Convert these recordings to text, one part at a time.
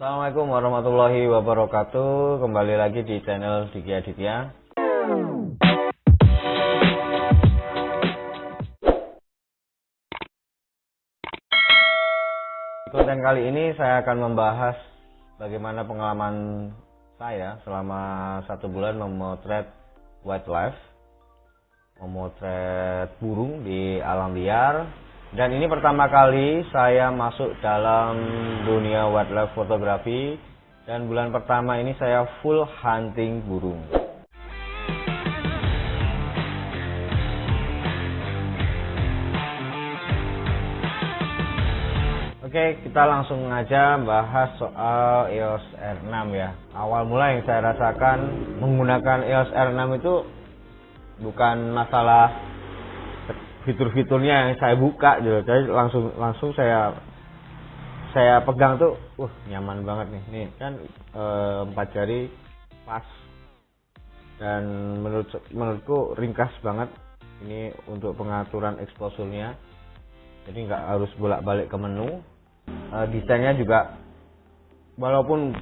Assalamualaikum warahmatullahi wabarakatuh. Kembali lagi di channel Diki Aditya. Di konten kali ini saya akan membahas bagaimana pengalaman saya selama 1 bulan memotret wildlife, memotret burung di alam liar. Dan ini pertama kali saya masuk dalam dunia wildlife fotografi, dan bulan pertama ini saya full hunting burung. Oke, kita langsung aja bahas soal EOS R6 ya. Awal mula yang saya rasakan menggunakan EOS R6 itu bukan masalah fitur-fiturnya yang saya buka gitu. Jadi langsung saya pegang tuh, nyaman banget nih. Nih kan 4 jari pas, dan menurutku ringkas banget ini untuk pengaturan exposure-nya. Jadi nggak harus bolak-balik ke menu. Desainnya juga walaupun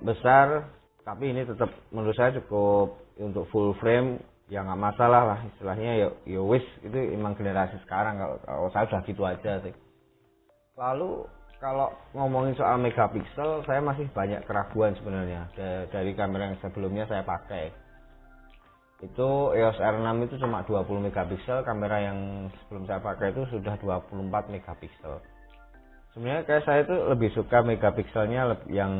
besar, tapi ini tetap menurut saya cukup untuk full frame. Ya nggak masalah lah, istilahnya ya wis, itu emang generasi sekarang. Kalau saya udah gitu aja sih. Lalu kalau ngomongin soal megapiksel, saya masih banyak keraguan sebenarnya dari kamera yang sebelumnya saya pakai. Itu EOS R6 itu cuma 20 megapiksel, kamera yang sebelum saya pakai itu sudah 24 megapiksel. Sebenarnya kayak saya itu lebih suka megapikselnya yang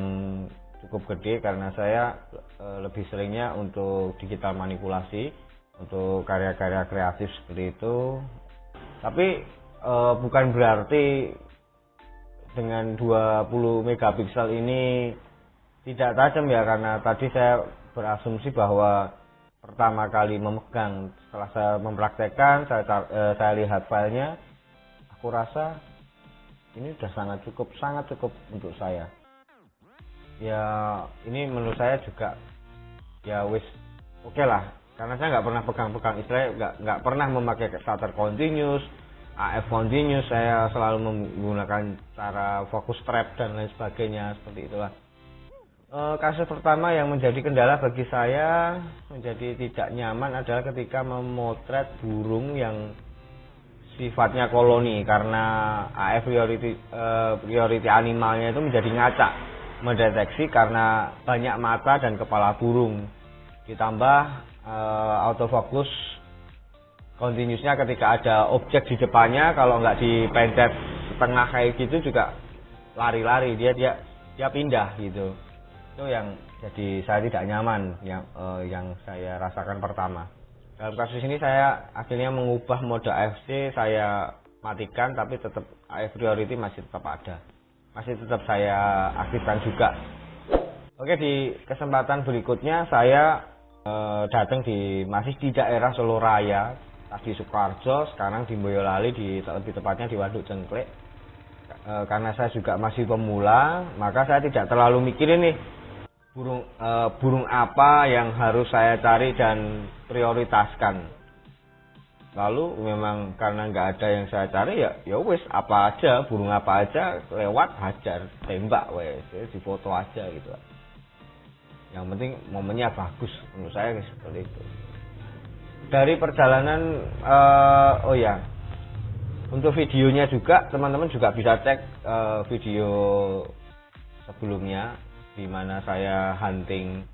cukup gede, karena saya lebih seringnya untuk digital manipulasi, untuk karya-karya kreatif seperti itu. Tapi bukan berarti dengan 20 megapiksel ini tidak tajam ya, karena tadi saya berasumsi bahwa pertama kali memegang, setelah saya mempraktekkan, saya lihat filenya, aku rasa ini sudah sangat cukup untuk saya. Ya ini menurut saya juga ya wis oke lah, karena saya nggak pernah pegang-pegang, istilahnya nggak pernah memakai shutter continuous, AF continuous. Saya selalu menggunakan cara fokus trap dan lain sebagainya, seperti itulah. Kasus pertama yang menjadi kendala bagi saya, menjadi tidak nyaman, adalah ketika memotret burung yang sifatnya koloni, karena AF priority animalnya itu menjadi ngacak mendeteksi karena banyak mata dan kepala burung, ditambah autofocus continuousnya ketika ada objek di depannya, kalau nggak dipencet setengah kayak gitu juga lari-lari, dia pindah gitu. Itu yang jadi saya tidak nyaman, yang saya rasakan pertama. Dalam kasus ini saya akhirnya mengubah mode AFC, saya matikan, tapi tetap AF priority masih tetap ada, masih tetap saya aktifkan juga. Oke, di kesempatan berikutnya saya datang masih di daerah Solo Raya, tadi Sukoharjo, sekarang di Boyolali, lebih tepatnya di Waduk Cengklek. Karena saya juga masih pemula, maka saya tidak terlalu mikirin nih burung apa yang harus saya cari dan prioritaskan. Lalu memang karena nggak ada yang saya cari, ya wes, apa aja, burung apa aja lewat, hajar, tembak, wes, di foto aja gitu. Yang penting momennya bagus, menurut saya seperti itu. Dari perjalanan, untuk videonya juga teman-teman juga bisa cek video sebelumnya, di mana saya hunting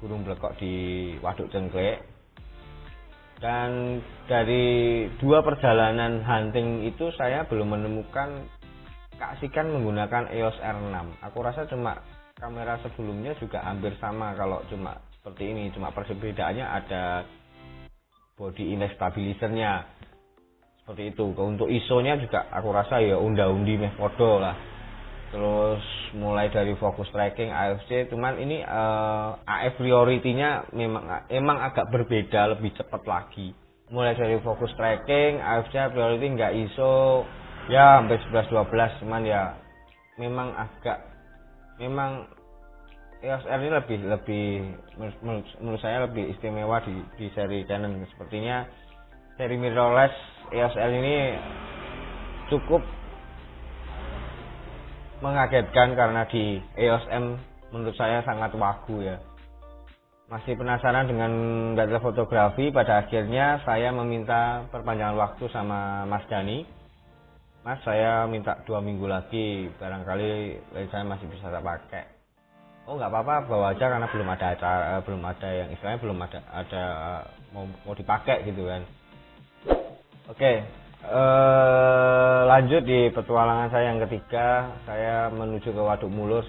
burung blekok di Waduk Cengklek. Dan dari 2 perjalanan hunting itu saya belum menemukan keasikan menggunakan EOS R6. Aku rasa cuma kamera sebelumnya juga hampir sama, kalau cuma seperti ini, cuma perbedaannya ada body image stabilizer-nya seperti itu. Untuk ISO-nya juga aku rasa ya unda-undi meh podo lah. Terus mulai dari focus tracking, AFC, cuman ini AF priority-nya memang agak berbeda, lebih cepat lagi. Mulai dari focus tracking, AFC priority nggak ISO ya sampai 11-12, cuman ya memang EOS R ini lebih menurut saya lebih istimewa di seri Canon. Sepertinya seri mirrorless EOS R ini cukup mengagetkan karena di EOS M menurut saya sangat wagu ya. Masih penasaran dengan data fotografi, pada akhirnya saya meminta perpanjangan waktu sama Mas Dani. Mas, saya minta 2 minggu lagi, barangkali saya masih bisa pakai. Oh nggak apa-apa, bawa aja karena belum ada acara, belum ada yang istilahnya belum ada mau dipakai gitu kan. Oke, lanjut di petualangan saya yang ketiga, saya menuju ke Waduk Mulus,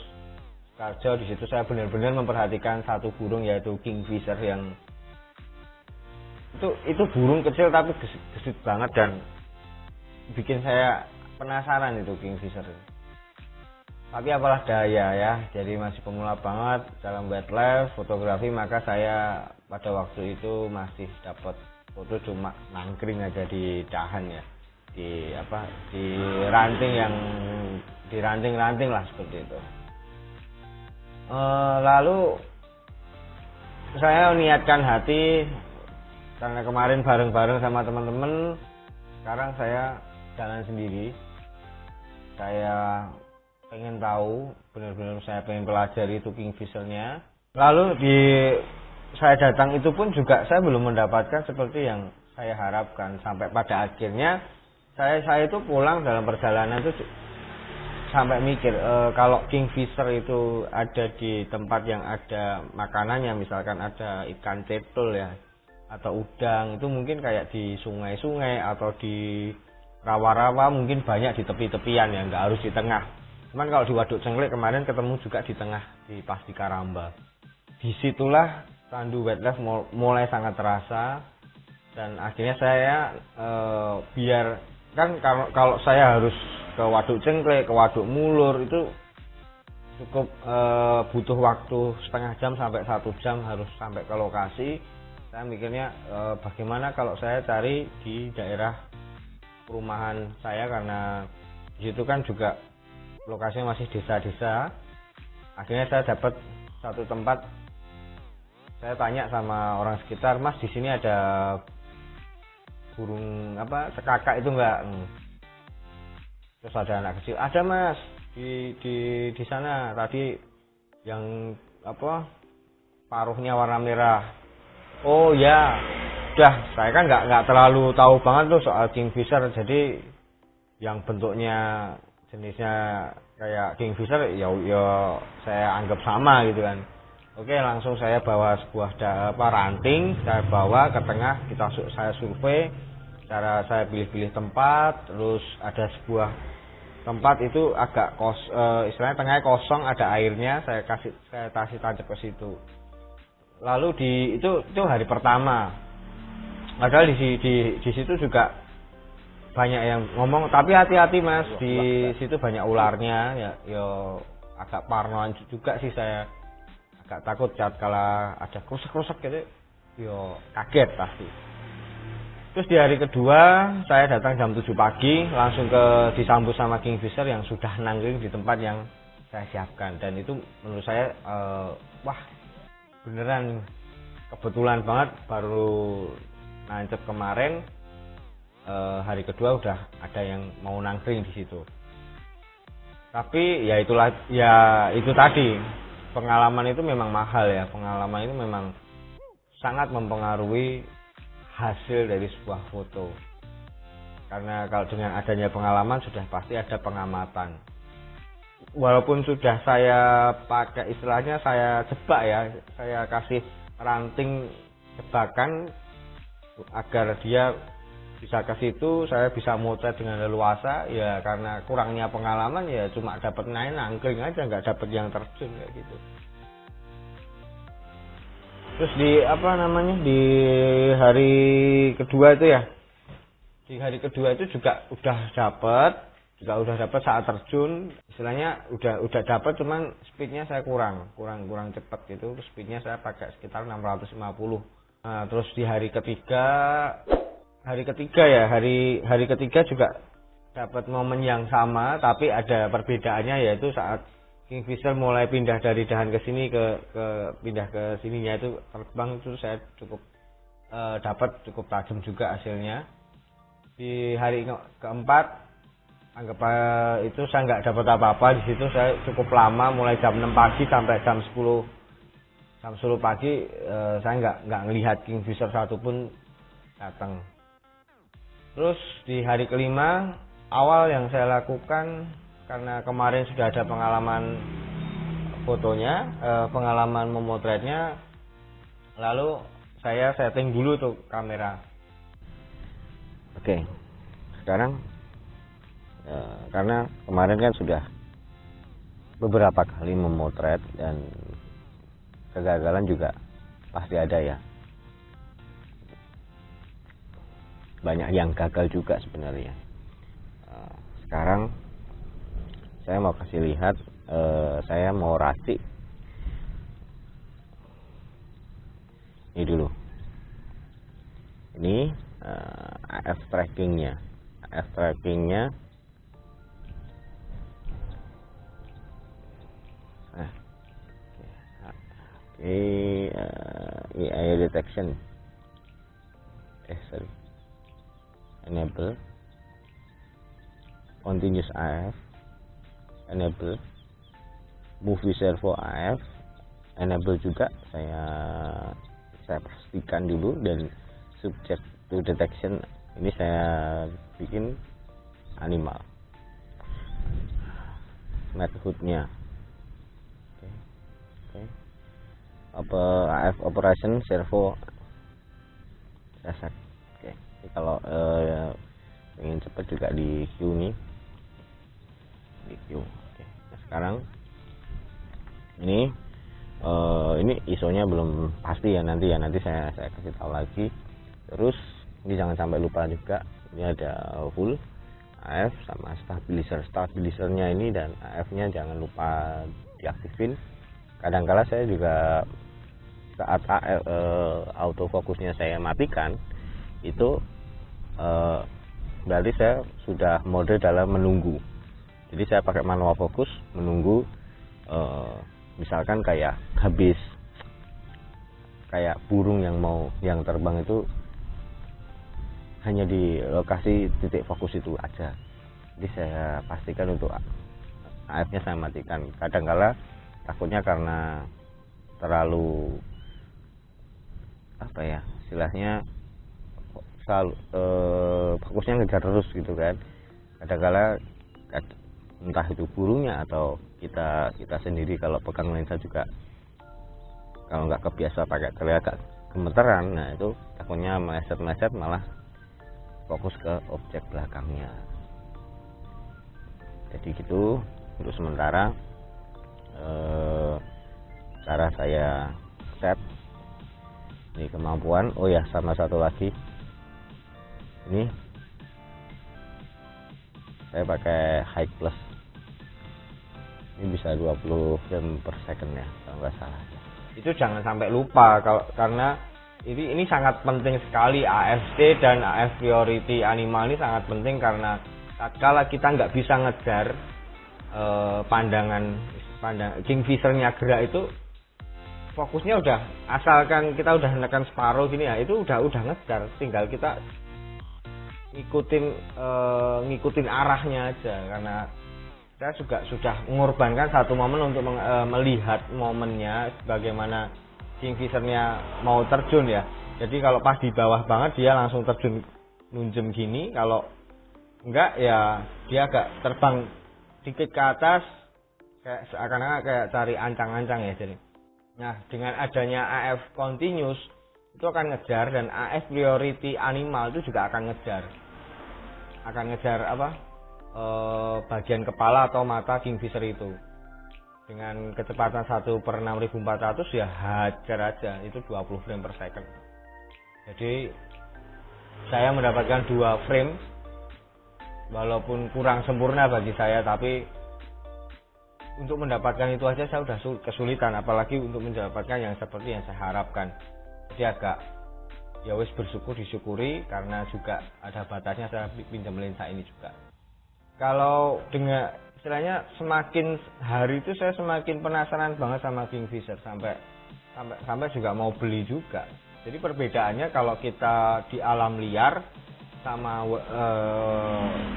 Karjo. Di situ saya benar-benar memperhatikan satu burung, yaitu kingfisher yang itu burung kecil tapi gesit banget dan bikin saya penasaran itu kingfisher. Tapi apalah daya ya, jadi masih pemula banget dalam wildlife fotografi, maka saya pada waktu itu masih dapat foto cuma nangkring aja di dahan ya, di ranting lah seperti itu. Lalu saya niatkan hati, karena kemarin bareng-bareng sama teman-teman, sekarang saya jalan sendiri. Saya pengen tahu, benar-benar saya pengen pelajari itu kingfishernya. Lalu saya datang itu pun juga saya belum mendapatkan seperti yang saya harapkan, sampai pada akhirnya saya itu pulang dalam perjalanan itu sampai mikir, kalau kingfisher itu ada di tempat yang ada makanannya, misalkan ada ikan cetul ya atau udang, itu mungkin kayak di sungai-sungai atau di rawa-rawa, mungkin banyak di tepi-tepian ya, nggak harus di tengah. Cuman kalau di Waduk Cengklik kemarin ketemu juga di tengah, di pas di Karamba. Disitulah Randu Wildlife mulai sangat terasa, dan akhirnya saya biar kan kalau saya harus ke Waduk Cengklik, ke Waduk Mulur itu cukup butuh waktu setengah jam sampai 1 jam harus sampai ke lokasi. Saya mikirnya bagaimana kalau saya cari di daerah perumahan saya, karena di situ kan juga lokasinya masih desa-desa. Akhirnya saya dapat satu tempat, saya tanya sama orang sekitar, Mas di sini ada burung sekakak itu enggak? Terus ada anak kecil, ada Mas di sana tadi yang paruhnya warna merah. Oh ya, udah, saya kan nggak terlalu tahu banget tuh soal kingfisher, jadi yang bentuknya jenisnya kayak kingfisher ya saya anggap sama gitu kan. Oke, langsung saya bawa sebuah ranting, saya bawa ke tengah, saya survei, cara saya pilih-pilih tempat, terus ada sebuah tempat itu agak istilahnya tengahnya kosong, ada airnya, saya kasih tancap ke situ. Lalu itu hari pertama. Padahal di situ juga banyak yang ngomong, tapi hati-hati Mas, di situ banyak ularnya ya agak parnoan juga sih, saya agak takut kalau ada krusek-krusek gitu, yo kaget pasti. Terus di hari kedua saya datang jam 7 pagi, langsung disambut sama kingfisher yang sudah nangkring di tempat yang saya siapkan, dan itu menurut saya wah beneran kebetulan banget, baru nancep kemarin. Hari kedua udah ada yang mau nangkring di situ. Tapi ya itu tadi, pengalaman itu memang mahal ya, pengalaman itu memang sangat mempengaruhi hasil dari sebuah foto. Karena kalau dengan adanya pengalaman sudah pasti ada pengamatan. Walaupun sudah saya pakai istilahnya saya jebak ya, saya kasih ranting jebakan agar dia bisa ke situ, saya bisa motret dengan leluasa ya, karena kurangnya pengalaman ya cuma dapat nangkring aja, nggak dapat yang terjun kayak gitu. Terus di hari kedua itu ya, di hari kedua itu juga udah dapat saat terjun, istilahnya udah dapat, cuman speednya saya kurang cepat gitu, speednya saya pakai sekitar 650. Nah, terus di hari ketiga juga dapat momen yang sama, tapi ada perbedaannya, yaitu saat kingfisher mulai pindah dari dahan ke sini pindah ke sininya itu terbang, itu saya cukup tajam juga hasilnya. Di hari keempat anggap itu saya nggak dapat apa-apa di situ. Saya cukup lama, mulai jam 6 pagi sampai jam 10 pagi saya nggak ngelihat kingfisher satupun datang. Terus di hari kelima awal yang saya lakukan, karena kemarin sudah ada pengalaman fotonya, pengalaman memotretnya, lalu saya setting dulu tuh kamera. Oke, sekarang karena kemarin kan sudah beberapa kali memotret dan kegagalan juga pasti ada ya. Banyak yang gagal juga sebenarnya. Sekarang saya mau kasih lihat, saya mau racik ini dulu. Ini AF trackingnya. Area detection. Enable continuous AF, enable movie servo AF, enable juga. Saya pastikan dulu, dan subject to detection ini saya bikin animal. Methodenya AF operation servo reset. Jadi kalau ingin cepat juga di Q nih, di Q. Nah, sekarang ini ISO-nya belum pasti ya, nanti saya kasih tahu lagi. Terus ini jangan sampai lupa juga, ini ada full AF sama stabilizernya ini, dan AF-nya jangan lupa diaktifin. Kadang-kala saya juga saat autofokusnya saya matikan, itu berarti saya sudah mode dalam menunggu. Jadi saya pakai manual fokus, menunggu, misalkan kayak habis, kayak burung yang terbang itu hanya di lokasi titik fokus itu aja. Jadi saya pastikan untuk AF-nya saya matikan. Kadang-kala takutnya karena terlalu istilahnya selalu fokusnya ngejar terus gitu kan. Kadang-kala entah itu burungnya atau kita sendiri kalau pegang lensa juga, kalau nggak kebiasa pakai tele agak gemeteran, nah itu takutnya meleset malah fokus ke objek belakangnya. Jadi gitu untuk sementara cara saya set ini kemampuan. Oh ya, sama satu lagi, ini saya pakai high plus, ini bisa 20 frame per second ya kalau nggak salah. Itu jangan sampai lupa, karena ini sangat penting sekali. AFC dan AF priority animal ini sangat penting, karena tatkala kita nggak bisa ngejar pandang kingfishernya gerak, itu fokusnya udah, asalkan kita udah menekan separuh gini ya, itu udah ngejar, tinggal kita ngikutin arahnya aja. Karena saya juga sudah mengorbankan satu momen untuk melihat momennya bagaimana kingfishernya mau terjun ya. Jadi kalau pas di bawah banget dia langsung terjun nunjem gini, kalau enggak ya dia agak terbang dikit ke atas, kayak seakan-akan kayak cari ancang-ancang ya. Jadi nah, dengan adanya AF continuous itu akan ngejar, dan AF priority animal itu juga akan ngejar bagian kepala atau mata kingfisher itu dengan kecepatan 1/6400 ya hajar aja, itu 20 frame per second. Jadi saya mendapatkan 2 frame, walaupun kurang sempurna bagi saya, tapi untuk mendapatkan itu aja saya udah kesulitan, apalagi untuk mendapatkan yang seperti yang saya harapkan. Jadi agak ya wis disyukuri, karena juga ada batasnya saya pinjam lensa ini juga. Kalau dengan istilahnya semakin hari itu saya semakin penasaran banget sama kingfisher, sampai juga mau beli juga. Jadi perbedaannya kalau kita di alam liar sama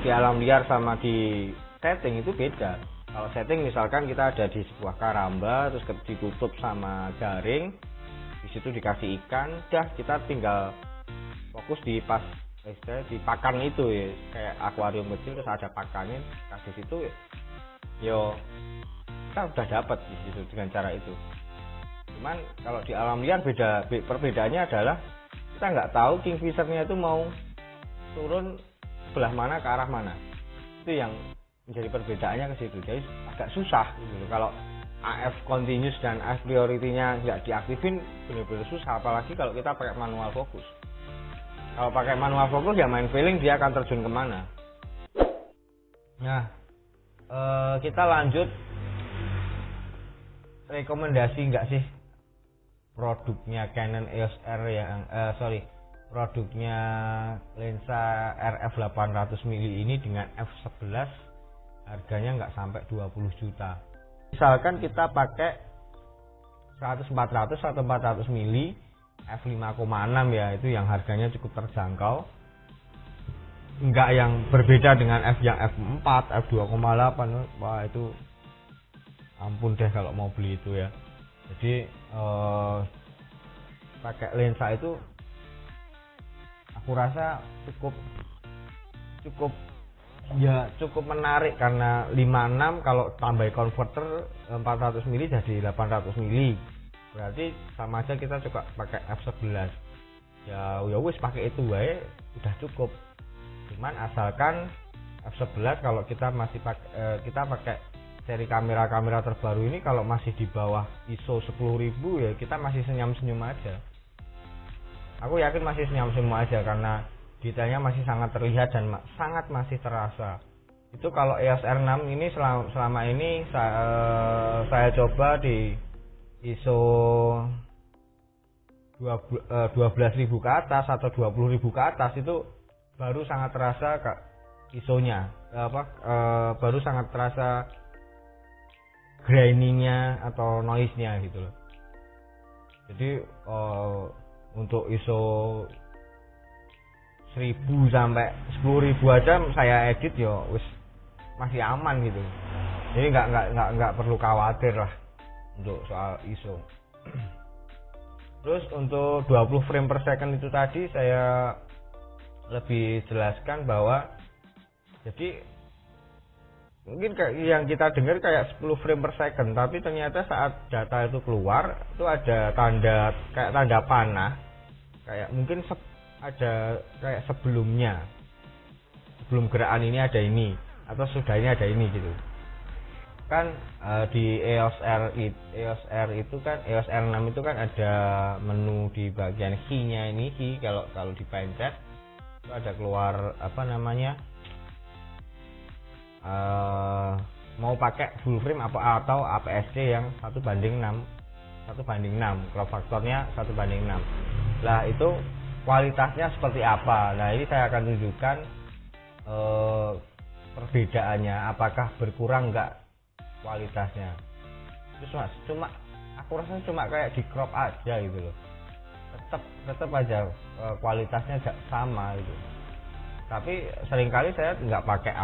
di alam liar sama di setting itu beda. Kalau setting misalkan kita ada di sebuah karamba terus ditutup sama jaring, di situ dikasih ikan, udah kita tinggal fokus di di pakan itu ya, kayak akuarium kecil terus ada pakannya, kasih situ yo kita udah dapat di situ dengan cara itu. Cuman kalau di alam liar perbedaannya adalah kita nggak tahu kingfishernya itu mau turun sebelah mana ke arah mana. Itu yang menjadi perbedaannya ke situ. Jadi agak susah gitu. Kalau AF continuous dan AF priority-nya nggak diaktifin benar-benar susah, apalagi kalau kita pakai manual fokus. Kalau pakai manual fokus ya main feeling dia akan terjun kemana. Nah, kita lanjut, rekomendasi nggak sih produknya Canon EOS R yang produknya lensa RF 800 mili ini dengan f11 harganya nggak sampai 20 juta. Misalkan kita pakai 100-400 atau 400 mili f5,6 ya, itu yang harganya cukup terjangkau, nggak yang berbeda dengan yang f4, f2,8. Wah itu ampun deh kalau mau beli itu ya. Jadi pakai lensa itu aku rasa cukup menarik, karena 56 kalau tambah converter 400 mili jadi 800 mili, berarti sama aja kita coba pakai f11 ya wis pakai itu wae udah cukup. Cuman asalkan f11 kalau kita masih pakai seri kamera terbaru ini, kalau masih di bawah ISO 10.000 ya kita masih senyum-senyum aja. Aku yakin masih senyum-senyum aja karena detailnya masih sangat terlihat dan sangat masih terasa. Itu kalau EOS R6 ini selama ini saya coba di ISO 12.000 ke atas atau 20.000 ke atas, itu baru sangat terasa ISO-nya baru sangat terasa grinding-nya atau noise-nya gitu loh. Jadi untuk ISO 1000 sampai 10.000 aja saya edit yo wis masih aman gitu. Jadi nggak perlu khawatir lah untuk soal ISO. Terus untuk 20 frame per second itu tadi saya lebih jelaskan bahwa jadi mungkin yang kita dengar kayak 10 frame per second, tapi ternyata saat data itu keluar itu ada tanda panah, kayak mungkin ada kayak sebelum gerakan ini ada ini atau sudah ini ada ini gitu kan. Di EOS R itu kan, EOS R6 itu kan ada menu di bagian key-nya ini, kalau dipencet itu ada keluar apa namanya, mau pakai full frame atau APS-C yang 1:6, crop faktornya 1:6. Lah itu kualitasnya seperti apa? Nah ini saya akan tunjukkan perbedaannya, apakah berkurang enggak kualitasnya. Terus cuma aku rasa cuma kayak di crop aja gitu loh, tetap aja kualitasnya sama gitu. Tapi seringkali saya nggak pakai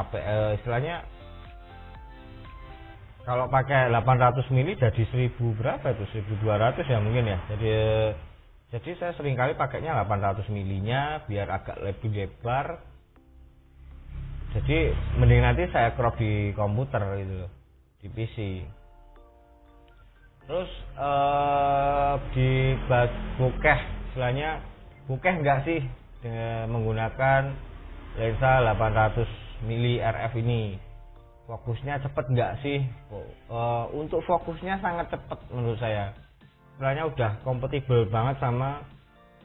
istilahnya kalau pakai 800 mili jadi 1000 berapa itu, 1200 ya mungkin ya. Jadi saya seringkali pakainya 800 milinya biar agak lebih lebar. Jadi mending nanti saya crop di komputer gitu loh, di PC. Terus di bokeh, istilahnya bokeh enggak sih dengan menggunakan lensa 800 mili RF ini? Fokusnya cepet enggak sih? Untuk fokusnya sangat cepet menurut saya. Istilahnya udah kompatibel banget sama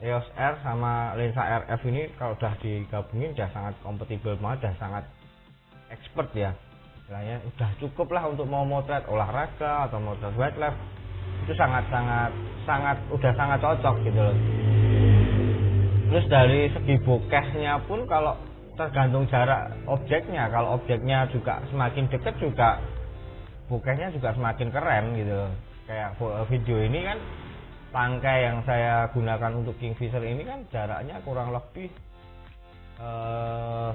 EOS R sama lensa RF ini. Kalau udah digabungin udah sangat kompatibel banget, udah sangat expert ya. Istilahnya udah cukup lah untuk mau motret olahraga atau motret wildlife, itu sangat udah sangat cocok gitu loh. Terus dari segi bokehnya pun kalau tergantung jarak objeknya, kalau objeknya juga semakin dekat juga bokehnya juga semakin keren gitu loh. Kayak video ini kan, tangkai yang saya gunakan untuk Kingfisher ini kan jaraknya kurang lebih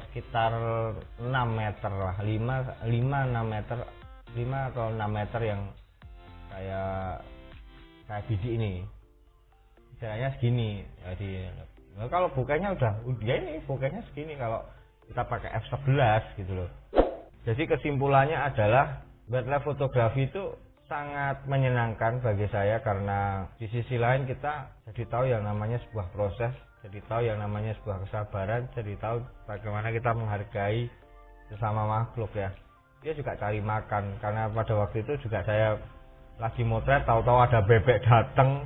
sekitar 6 meter lah, 5 meter, 5 atau 6 meter yang kayak biji ini. Istilahnya segini. Jadi kalau bokehnya udah ini bokehnya segini kalau kita pakai f11 gitu loh. Jadi kesimpulannya adalah wildlife fotografi itu sangat menyenangkan bagi saya, karena di sisi lain kita jadi tahu yang namanya sebuah proses, jadi tahu yang namanya sebuah kesabaran, jadi tahu bagaimana kita menghargai sesama makhluk ya. Dia juga cari makan, karena pada waktu itu juga saya lagi motret, tahu-tahu ada bebek datang,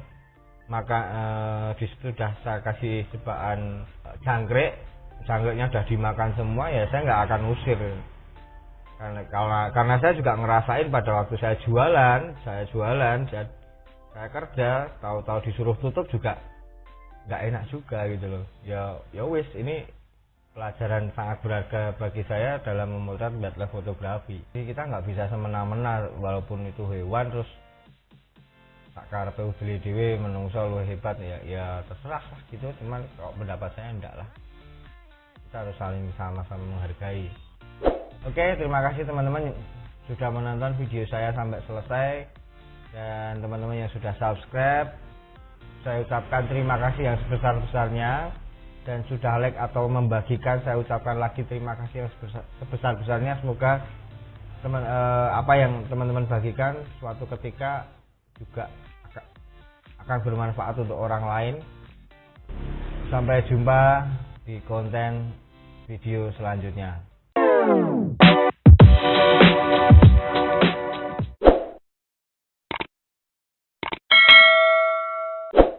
maka di situ udah saya kasih jebakan jangkriknya udah dimakan semua, ya saya nggak akan usir. Karena saya juga ngerasain pada waktu saya jualan, saya kerja, tahu-tahu disuruh tutup juga nggak enak juga gitu loh. Ya wis, ini pelajaran sangat berharga bagi saya dalam memotret wildlife fotografi. Jadi kita nggak bisa semena-mena, walaupun itu hewan terus tak karepe udele dhewe menungso luwih hebat ya terserah lah gitu. Cuman kalau pendapat saya enggak lah. Kita harus saling sama-sama menghargai. Oke, terima kasih teman-teman sudah menonton video saya sampai selesai, dan teman-teman yang sudah subscribe, saya ucapkan terima kasih yang sebesar-besarnya, dan sudah like atau membagikan, saya ucapkan lagi terima kasih yang sebesar-besarnya. Semoga apa yang teman-teman bagikan suatu ketika juga akan bermanfaat untuk orang lain. Sampai jumpa di konten video selanjutnya.